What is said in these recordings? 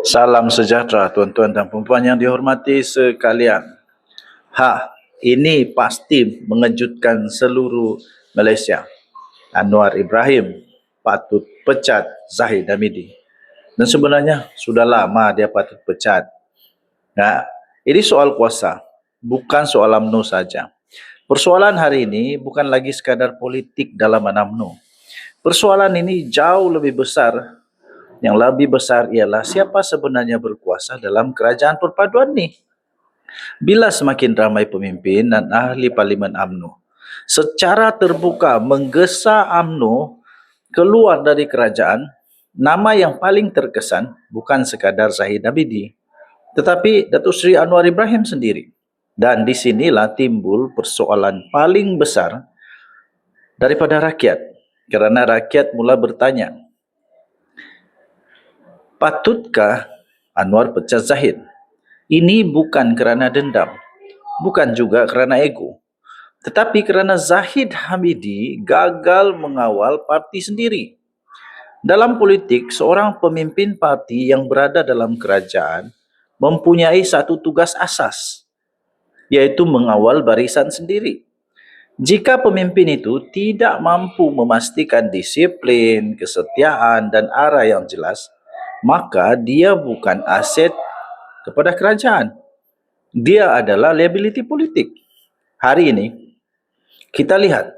Salam sejahtera tuan-tuan dan puan-puan yang dihormati sekalian. Ini pasti mengejutkan seluruh Malaysia. Anwar Ibrahim patut pecat Zahid Hamidi. Dan sebenarnya sudah lama dia patut pecat. Ini soal kuasa, bukan soal UMNO saja. Persoalan hari ini bukan lagi sekadar politik dalam UMNO. Persoalan ini jauh lebih besar. Yang lebih besar ialah siapa sebenarnya berkuasa dalam kerajaan perpaduan ni. Bila semakin ramai pemimpin dan ahli parlimen UMNO secara terbuka menggesa UMNO keluar dari kerajaan, nama yang paling terkesan bukan sekadar Zahid Hamidi, tetapi Datuk Seri Anwar Ibrahim sendiri. Dan di sinilah timbul persoalan paling besar daripada rakyat, kerana rakyat mula bertanya, patutkah Anwar pecat Zahid? Ini bukan kerana dendam, bukan juga kerana ego, tetapi kerana Zahid Hamidi gagal mengawal parti sendiri. Dalam politik, seorang pemimpin parti yang berada dalam kerajaan mempunyai satu tugas asas, iaitu mengawal barisan sendiri. Jika pemimpin itu tidak mampu memastikan disiplin, kesetiaan dan arah yang jelas, maka dia bukan aset kepada kerajaan. Dia adalah liability politik. Hari ini, kita lihat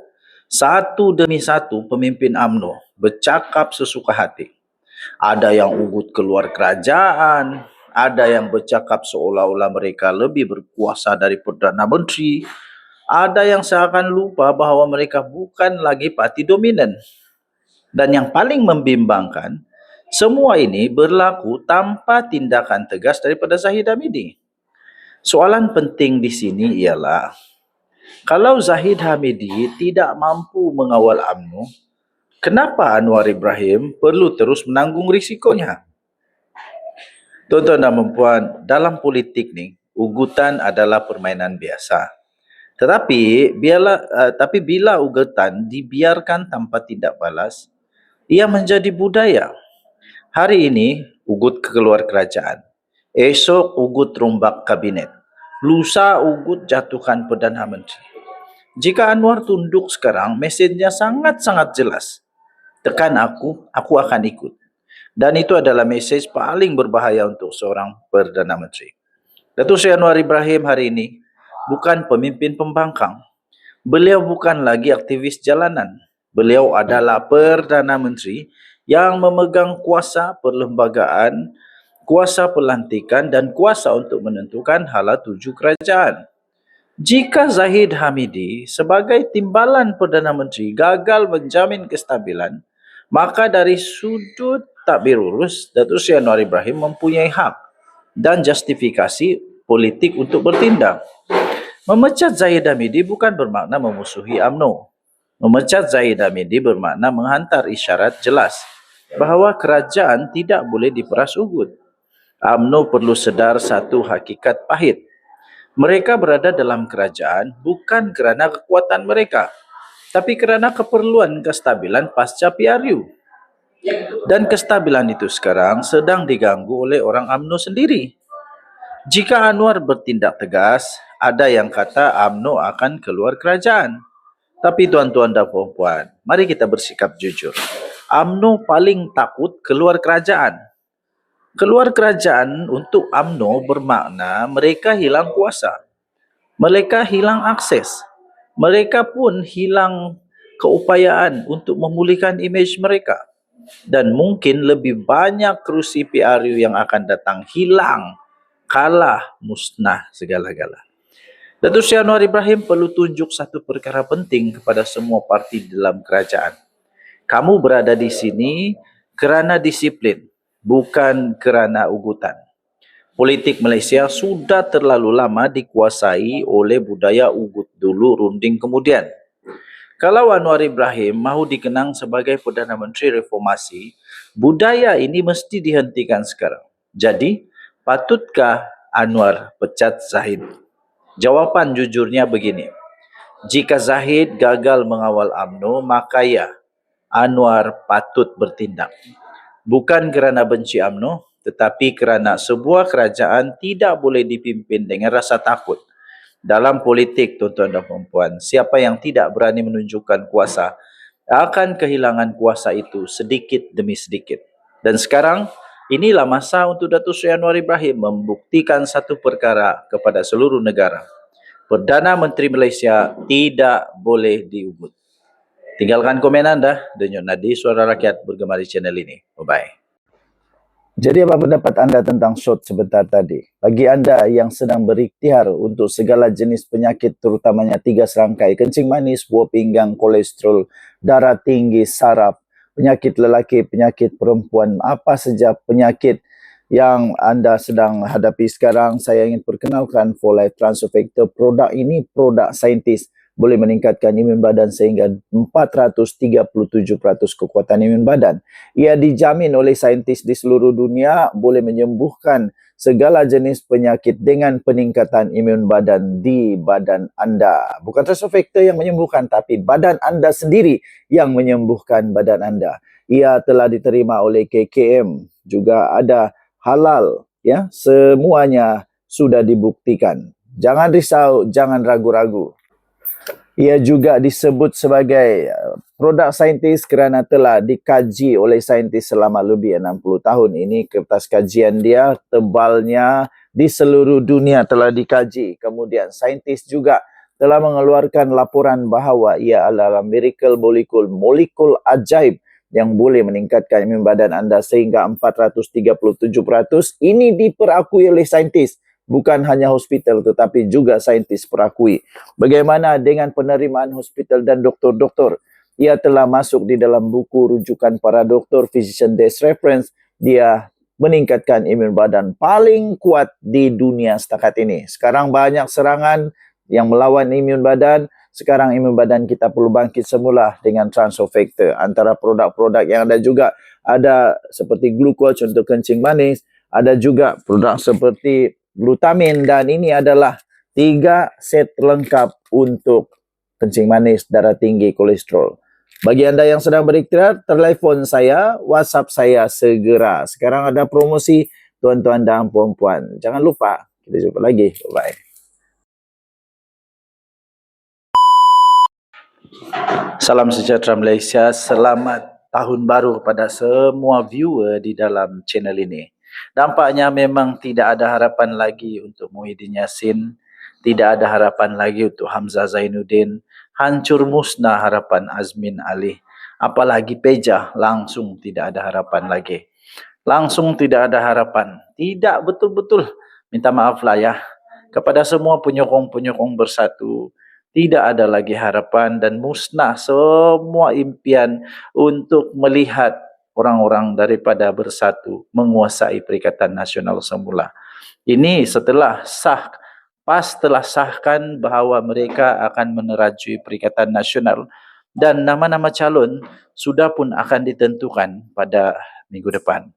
satu demi satu pemimpin UMNO bercakap sesuka hati. Ada yang ugut keluar kerajaan, ada yang bercakap seolah-olah mereka lebih berkuasa dari Perdana Menteri, ada yang seakan lupa bahawa mereka bukan lagi parti dominan. Dan yang paling membimbangkan, semua ini berlaku tanpa tindakan tegas daripada Zahid Hamidi. Soalan penting di sini ialah, kalau Zahid Hamidi tidak mampu mengawal UMNO, kenapa Anwar Ibrahim perlu terus menanggung risikonya? Tuan-tuan dan puan, dalam politik ni, ugutan adalah permainan biasa. Tetapi bila ugutan dibiarkan tanpa tindak balas, ia menjadi budaya. Hari ini, ugut keluar kerajaan. Esok, ugut rombak kabinet. Lusa, ugut jatuhkan Perdana Menteri. Jika Anwar tunduk sekarang, mesejnya sangat-sangat jelas. Tekan aku akan ikut. Dan itu adalah mesej paling berbahaya untuk seorang Perdana Menteri. Datuk Seri Anwar Ibrahim hari ini bukan pemimpin pembangkang. Beliau bukan lagi aktivis jalanan. Beliau adalah Perdana Menteri yang memegang kuasa perlembagaan, kuasa pelantikan dan kuasa untuk menentukan hala tuju kerajaan. Jika Zahid Hamidi sebagai timbalan Perdana Menteri gagal menjamin kestabilan, maka dari sudut takbir urus, Datuk Seri Anwar Ibrahim mempunyai hak dan justifikasi politik untuk bertindak. Memecat Zahid Hamidi bukan bermakna memusuhi UMNO. Memecat Zahid Hamidi bermakna menghantar isyarat jelas bahawa kerajaan tidak boleh diperas ugut. UMNO perlu sedar satu hakikat pahit. Mereka berada dalam kerajaan bukan kerana kekuatan mereka, tapi kerana keperluan kestabilan pasca PRU. Dan kestabilan itu sekarang sedang diganggu oleh orang UMNO sendiri. Jika Anwar bertindak tegas, ada yang kata UMNO akan keluar kerajaan. Tapi tuan-tuan dan puan-puan, mari kita bersikap jujur. UMNO paling takut keluar kerajaan. Keluar kerajaan untuk UMNO bermakna mereka hilang kuasa. Mereka hilang akses. Mereka pun hilang keupayaan untuk memulihkan imej mereka. Dan mungkin lebih banyak kerusi PRU yang akan datang hilang, kalah, musnah segala-gala. Datuk Seri Anwar Ibrahim perlu tunjuk satu perkara penting kepada semua parti dalam kerajaan. Kamu berada di sini kerana disiplin, bukan kerana ugutan. Politik Malaysia sudah terlalu lama dikuasai oleh budaya ugut dulu, runding kemudian. Kalau Anwar Ibrahim mahu dikenang sebagai Perdana Menteri Reformasi, budaya ini mesti dihentikan sekarang. Jadi, patutkah Anwar pecat Zahid? Jawapan jujurnya begini. Jika Zahid gagal mengawal UMNO, maka ya, Anwar patut bertindak. Bukan kerana benci UMNO, tetapi kerana sebuah kerajaan tidak boleh dipimpin dengan rasa takut. Dalam politik, tuan-tuan dan puan-puan, siapa yang tidak berani menunjukkan kuasa akan kehilangan kuasa itu sedikit demi sedikit. Dan sekarang, inilah masa untuk Datuk Seri Anwar Ibrahim membuktikan satu perkara kepada seluruh negara. Perdana Menteri Malaysia tidak boleh diubut. Tinggalkan komen anda. Denyut Nadi Suara Rakyat bergema di channel ini. Bye-bye. Jadi apa pendapat anda tentang shot sebentar tadi? Bagi anda yang sedang berikhtiar untuk segala jenis penyakit terutamanya 3 serangkai, kencing manis, buah pinggang, kolesterol, darah tinggi, saraf, penyakit lelaki, penyakit perempuan, apa saja penyakit yang anda sedang hadapi sekarang, saya ingin perkenalkan For Life Transfer Factor. Produk ini produk saintis, boleh meningkatkan imun badan sehingga 437% kekuatan imun badan. Ia dijamin oleh saintis di seluruh dunia boleh menyembuhkan segala jenis penyakit dengan peningkatan imun badan di badan anda. Bukan transfer factor yang menyembuhkan, tapi badan anda sendiri yang menyembuhkan badan anda. Ia telah diterima oleh KKM, juga ada halal, ya, semuanya sudah dibuktikan. Jangan risau, jangan ragu-ragu. Ia juga disebut sebagai produk saintis kerana telah dikaji oleh saintis selama lebih 60 tahun. Ini kertas kajian dia, tebalnya di seluruh dunia telah dikaji. Kemudian saintis juga telah mengeluarkan laporan bahawa ia adalah miracle molekul ajaib yang boleh meningkatkan imun badan anda sehingga 437%. Ini diperakui oleh saintis. Bukan hanya hospital tetapi juga saintis perakui. Bagaimana dengan penerimaan hospital dan doktor-doktor? Ia telah masuk di dalam buku rujukan para doktor, Physician Desk Reference. Dia meningkatkan imun badan paling kuat di dunia setakat ini. Sekarang banyak serangan yang melawan imun badan. Sekarang imun badan kita perlu bangkit semula dengan transfer factor. Antara produk-produk yang ada juga ada seperti glucose untuk kencing manis. Ada juga produk seperti glutamin, dan ini adalah 3 set lengkap untuk kencing manis, darah tinggi, kolesterol. Bagi anda yang sedang berikhtiar, telefon saya, WhatsApp saya segera. Sekarang ada promosi, tuan-tuan dan puan-puan. Jangan lupa, kita jumpa lagi. Bye. Salam sejahtera Malaysia, selamat tahun baru kepada semua viewer di dalam channel ini. Nampaknya memang tidak ada harapan lagi untuk Muhyiddin Yassin, tidak ada harapan lagi untuk Hamzah Zainuddin, hancur musnah harapan Azmin Ali. Apalagi Pejah, langsung tidak ada harapan lagi. Langsung tidak ada harapan. Tidak betul-betul, minta maaf lah ya, kepada semua penyokong-penyokong Bersatu. Tidak ada lagi harapan dan musnah semua impian untuk melihat orang-orang daripada Bersatu menguasai Perikatan Nasional semula. Ini setelah PAS telah sahkan bahawa mereka akan menerajui Perikatan Nasional dan nama-nama calon sudah pun akan ditentukan pada minggu depan.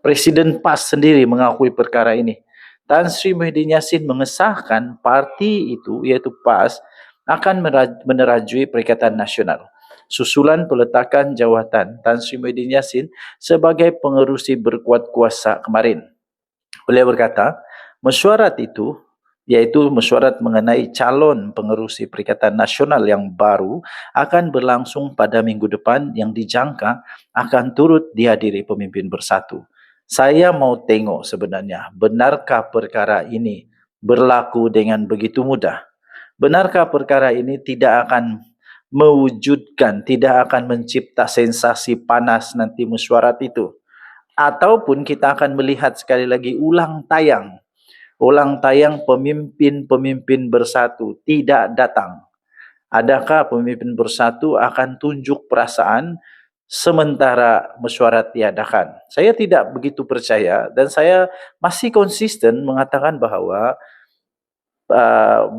Presiden PAS sendiri mengakui perkara ini. Tan Sri Muhyiddin Yassin mengesahkan parti itu, iaitu PAS, akan menerajui Perikatan Nasional. Susulan peletakan jawatan Tan Sri Muhyiddin Yassin sebagai pengerusi berkuat kuasa kemarin. Beliau berkata, mesyuarat itu, iaitu mesyuarat mengenai calon pengerusi Perikatan Nasional yang baru, akan berlangsung pada minggu depan yang dijangka akan turut dihadiri pemimpin Bersatu. Saya mau tengok sebenarnya, benarkah perkara ini berlaku dengan begitu mudah? Benarkah perkara ini tidak akan mewujudkan, tidak akan mencipta sensasi panas nanti mesyuarat itu? Ataupun kita akan melihat sekali lagi ulang tayang pemimpin-pemimpin Bersatu tidak datang? Adakah pemimpin Bersatu akan tunjuk perasaan sementara mesyuarat diadakan? Saya tidak begitu percaya dan saya masih konsisten mengatakan bahawa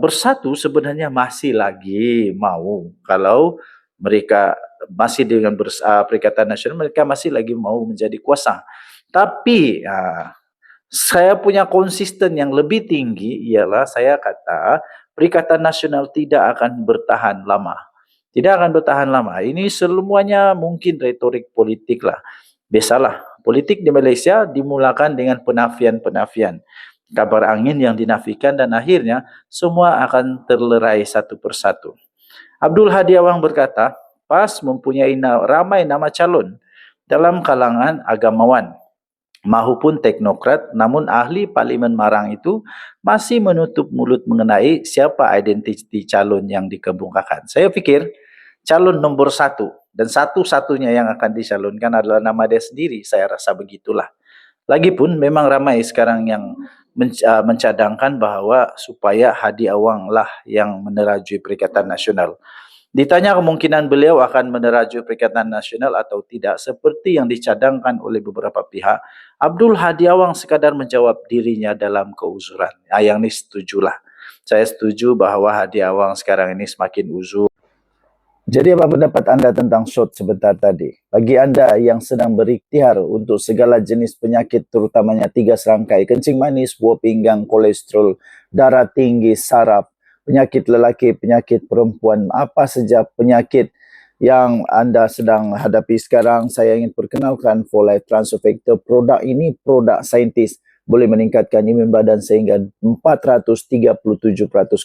Bersatu sebenarnya masih lagi mau, kalau mereka masih dengan Perikatan Nasional, mereka masih lagi mau menjadi kuasa. Tapi saya punya konsisten yang lebih tinggi ialah saya kata Perikatan Nasional tidak akan bertahan lama. Tidak akan bertahan lama. Ini semuanya mungkin retorik politik lah. Biasalah Politik di Malaysia dimulakan dengan penafian-penafian. Kabar angin yang dinafikan dan akhirnya semua akan terlerai satu persatu. Abdul Hadi Awang berkata, PAS mempunyai ramai nama calon dalam kalangan agamawan mahupun teknokrat, namun ahli Parlimen Marang itu masih menutup mulut mengenai siapa identiti calon yang dikemukakan. Saya fikir calon nombor satu dan satu-satunya yang akan dicalonkan adalah nama dia sendiri. Saya rasa begitulah. Lagipun memang ramai sekarang yang mencadangkan bahawa supaya Hadi Awang lah yang menerajui Perikatan Nasional. Ditanya kemungkinan beliau akan menerajui Perikatan Nasional atau tidak, seperti yang dicadangkan oleh beberapa pihak, Abdul Hadi Awang sekadar menjawab dirinya dalam keuzuran. Yang ini setujulah. Saya setuju bahawa Hadi Awang sekarang ini semakin uzur. Jadi apa pendapat anda tentang shot sebentar tadi? Bagi anda yang sedang berikhtiar untuk segala jenis penyakit, terutamanya 3 serangkai, kencing manis, buah pinggang, kolesterol, darah tinggi, saraf, penyakit lelaki, penyakit perempuan, apa saja penyakit yang anda sedang hadapi sekarang, saya ingin perkenalkan For Life Transfer Factor. Produk ini produk saintis, boleh meningkatkan imun badan sehingga 437%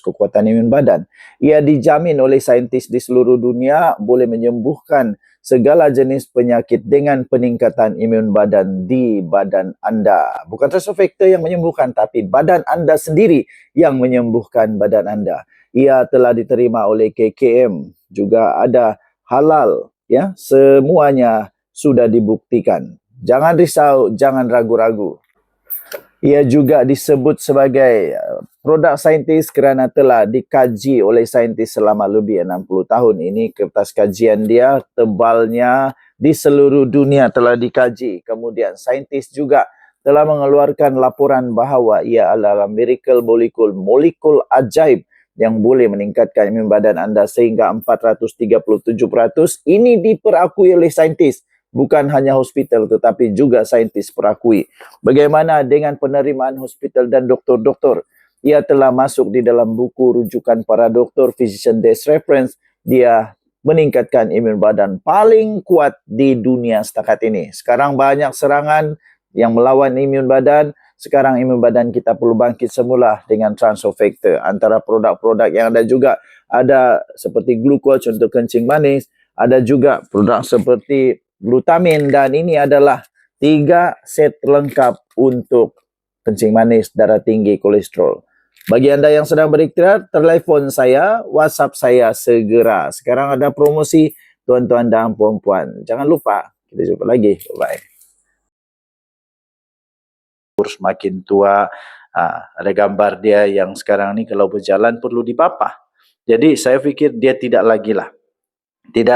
kekuatan imun badan. Ia dijamin oleh saintis di seluruh dunia boleh menyembuhkan segala jenis penyakit dengan peningkatan imun badan di badan anda. Bukan transfer factor yang menyembuhkan, tapi badan anda sendiri yang menyembuhkan badan anda. Ia telah diterima oleh KKM, juga ada halal, ya, semuanya sudah dibuktikan. Jangan risau, jangan ragu-ragu. Ia juga disebut sebagai produk saintis kerana telah dikaji oleh saintis selama lebih 60 tahun. Ini kertas kajian dia, tebalnya di seluruh dunia telah dikaji. Kemudian saintis juga telah mengeluarkan laporan bahawa ia adalah miracle molekul ajaib yang boleh meningkatkan imun badan anda sehingga 437%. Ini diperakui oleh saintis. Bukan hanya hospital tetapi juga saintis perakui. Bagaimana dengan penerimaan hospital dan doktor-doktor? Ia telah masuk di dalam buku rujukan para doktor, Physician Desk Reference. Dia meningkatkan imun badan paling kuat di dunia setakat ini. Sekarang banyak serangan yang melawan imun badan. Sekarang imun badan kita perlu bangkit semula dengan transfer factor. Antara produk-produk yang ada juga ada seperti glucose untuk kencing manis. Ada juga produk seperti glutamin, dan ini adalah 3 set lengkap untuk kencing manis, darah tinggi, kolesterol. Bagi anda yang sedang berikhtiar, telefon saya, WhatsApp saya segera. Sekarang ada promosi tuan-tuan dan puan-puan. Jangan lupa, kita jumpa lagi. Bye. Semakin tua, ada gambar dia yang sekarang ni kalau berjalan perlu dipapah. Jadi saya fikir dia tidak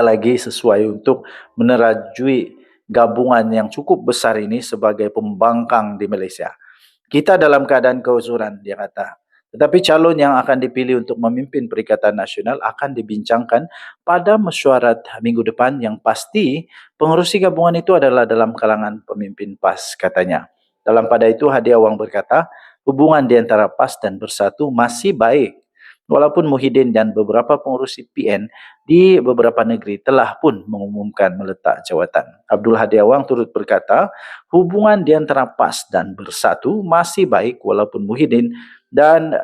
lagi sesuai untuk menerajui gabungan yang cukup besar ini sebagai pembangkang di Malaysia. Kita dalam keadaan keuzuran, dia kata. Tetapi calon yang akan dipilih untuk memimpin Perikatan Nasional akan dibincangkan pada mesyuarat minggu depan, yang pasti pengerusi gabungan itu adalah dalam kalangan pemimpin PAS, katanya. Dalam pada itu, Hadi Awang berkata, hubungan di antara PAS dan Bersatu masih baik. Walaupun Muhyiddin dan beberapa pengurusi PN di beberapa negeri telah pun mengumumkan meletak jawatan. Abdul Hadi Awang turut berkata, hubungan di antara PAS dan Bersatu masih baik walaupun Muhyiddin dan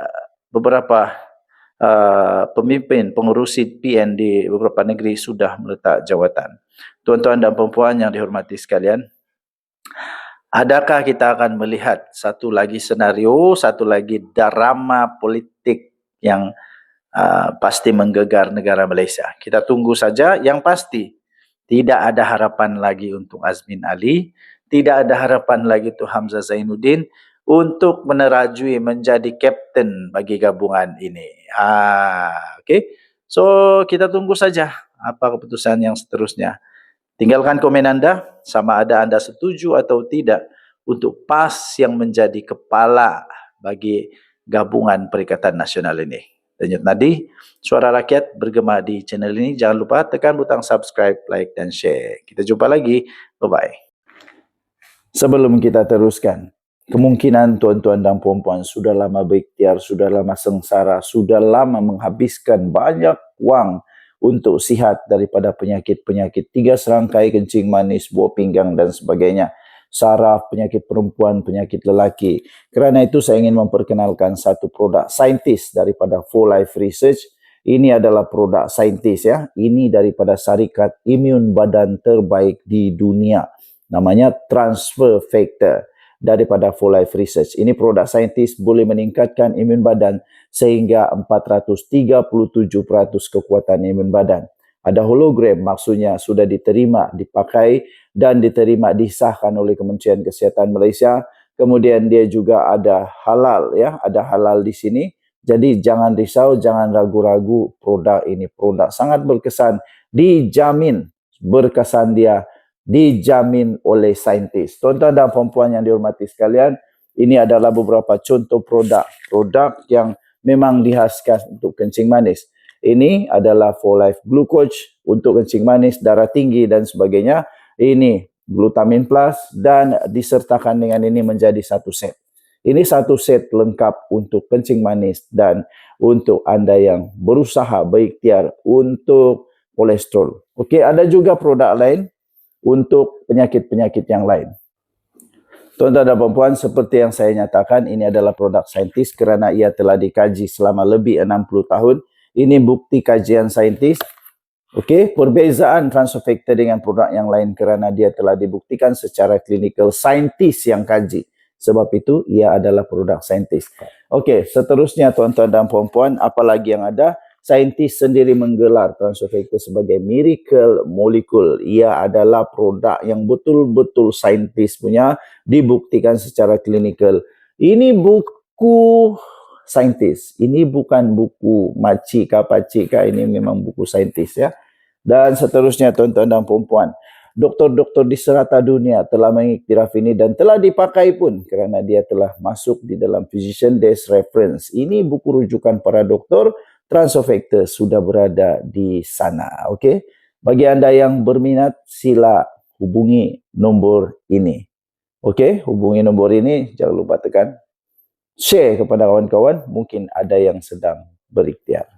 beberapa pemimpin pengurusi PN di beberapa negeri sudah meletak jawatan. Tuan-tuan dan puan-puan yang dihormati sekalian, adakah kita akan melihat satu lagi senario, satu lagi drama politik yang pasti menggegar negara Malaysia? Kita tunggu saja. Yang pasti, tidak ada harapan lagi untuk Azmin Ali, tidak ada harapan lagi untuk Hamzah Zainuddin untuk menerajui menjadi kapten bagi gabungan ini. Okay? So, kita tunggu saja apa keputusan yang seterusnya. Tinggalkan komen anda, sama ada anda setuju atau tidak untuk PAS yang menjadi kepala bagi gabungan Perikatan Nasional ini. Denyut nadi, suara rakyat bergema di channel ini. Jangan lupa tekan butang subscribe, like dan share. Kita jumpa lagi. Bye-bye. Sebelum kita teruskan, kemungkinan tuan-tuan dan puan-puan sudah lama berikhtiar, sudah lama sengsara, sudah lama menghabiskan banyak wang untuk sihat daripada penyakit-penyakit 3 serangkai, kencing manis, buah pinggang dan sebagainya. saraf, penyakit perempuan, penyakit lelaki. Kerana itu saya ingin memperkenalkan satu produk saintis daripada 4Life Research. Ini adalah produk saintis ya. Ini daripada syarikat imun badan terbaik di dunia. Namanya Transfer Factor daripada 4Life Research. Ini produk saintis boleh meningkatkan imun badan sehingga 437% kekuatan imun badan. Ada hologram, maksudnya sudah diterima, dipakai dan diterima disahkan oleh Kementerian Kesihatan Malaysia. Kemudian dia juga ada halal ya, ada halal di sini. Jadi jangan risau, jangan ragu-ragu, produk ini produk sangat berkesan, dijamin berkesan dia dijamin oleh saintis. Tuan-tuan dan puan-puan yang dihormati sekalian, ini adalah beberapa contoh produk yang memang dihaskan untuk kencing manis. Ini adalah 4Life Glucose untuk kencing manis, darah tinggi dan sebagainya. Ini Glutamin Plus dan disertakan dengan ini menjadi satu set. Ini satu set lengkap untuk kencing manis dan untuk anda yang berusaha berikhtiar untuk kolesterol. Okey, ada juga produk lain untuk penyakit-penyakit yang lain. Tuan-tuan dan puan-puan, seperti yang saya nyatakan, ini adalah produk saintis kerana ia telah dikaji selama lebih 60 tahun. Ini bukti kajian saintis. Okey, perbezaan Transfer Factor dengan produk yang lain kerana dia telah dibuktikan secara klinikal, saintis yang kaji. Sebab itu, ia adalah produk saintis. Okey, seterusnya tuan-tuan dan puan-puan, apa lagi yang ada? Saintis sendiri menggelar Transfer Factor sebagai miracle molekul. Ia adalah produk yang betul-betul saintis punya, dibuktikan secara klinikal. Ini buku saintis. Ini bukan buku makcik ke pakcik ke, ini memang buku saintis ya. Dan seterusnya tuan-tuan dan puan-puan, doktor-doktor di serata dunia telah mengiktiraf ini dan telah dipakai pun kerana dia telah masuk di dalam Physician Desk Reference. Ini buku rujukan para doktor. Transfer Factor sudah berada di sana. Okey. Bagi anda yang berminat, sila hubungi nombor ini. Okey, hubungi nombor ini, jangan lupa tekan share kepada kawan-kawan, mungkin ada yang sedang berikhtiar.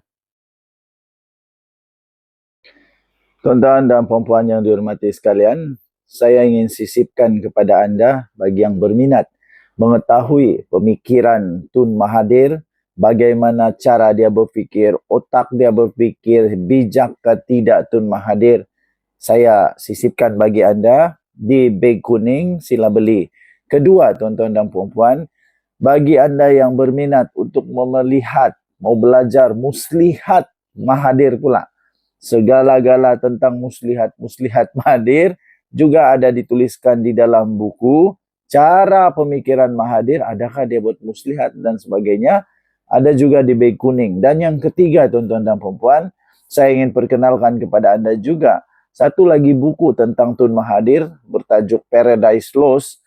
Tuan-tuan dan puan-puan yang dihormati sekalian, saya ingin sisipkan kepada anda bagi yang berminat mengetahui pemikiran Tun Mahathir, bagaimana cara dia berfikir, otak dia berfikir, bijak ke tidak Tun Mahathir. Saya sisipkan bagi anda di beg kuning, sila beli. Kedua, tuan-tuan dan puan-puan, bagi anda yang berminat untuk melihat, mau belajar muslihat Mahathir pula, segala-gala tentang muslihat Mahathir juga ada dituliskan di dalam buku. Cara pemikiran Mahathir, adakah dia buat muslihat dan sebagainya, ada juga di beg kuning. Dan yang ketiga tuan-tuan dan puan-puan, saya ingin perkenalkan kepada anda juga satu lagi buku tentang Tun Mahathir bertajuk Paradise Lost,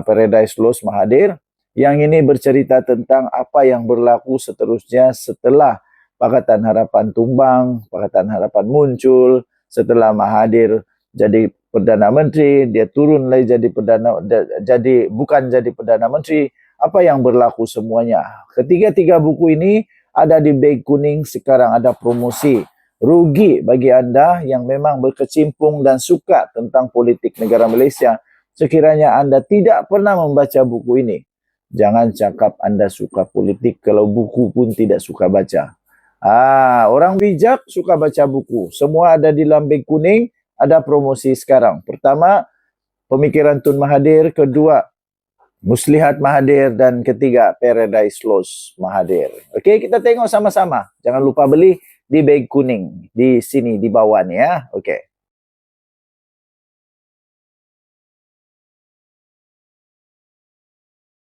Paradise Lost Mahathir. Yang ini bercerita tentang apa yang berlaku seterusnya setelah Pakatan Harapan tumbang, Pakatan Harapan muncul, setelah Mahathir jadi Perdana Menteri, dia turun lagi bukan jadi Perdana Menteri, apa yang berlaku semuanya. Ketiga-tiga buku ini ada di beg kuning, sekarang ada promosi. Rugi bagi anda yang memang berkecimpung dan suka tentang politik negara Malaysia. Sekiranya anda tidak pernah membaca buku ini, jangan cakap anda suka politik kalau buku pun tidak suka baca. Orang bijak suka baca buku. Semua ada di dalam beg kuning, ada promosi sekarang. Pertama, pemikiran Tun Mahathir. Kedua, Muslihat Mahathir. Dan ketiga, Paradise Lost Mahathir. Okey, kita tengok sama-sama. Jangan lupa beli di beg kuning. Di sini, di bawah ni ya. Okey.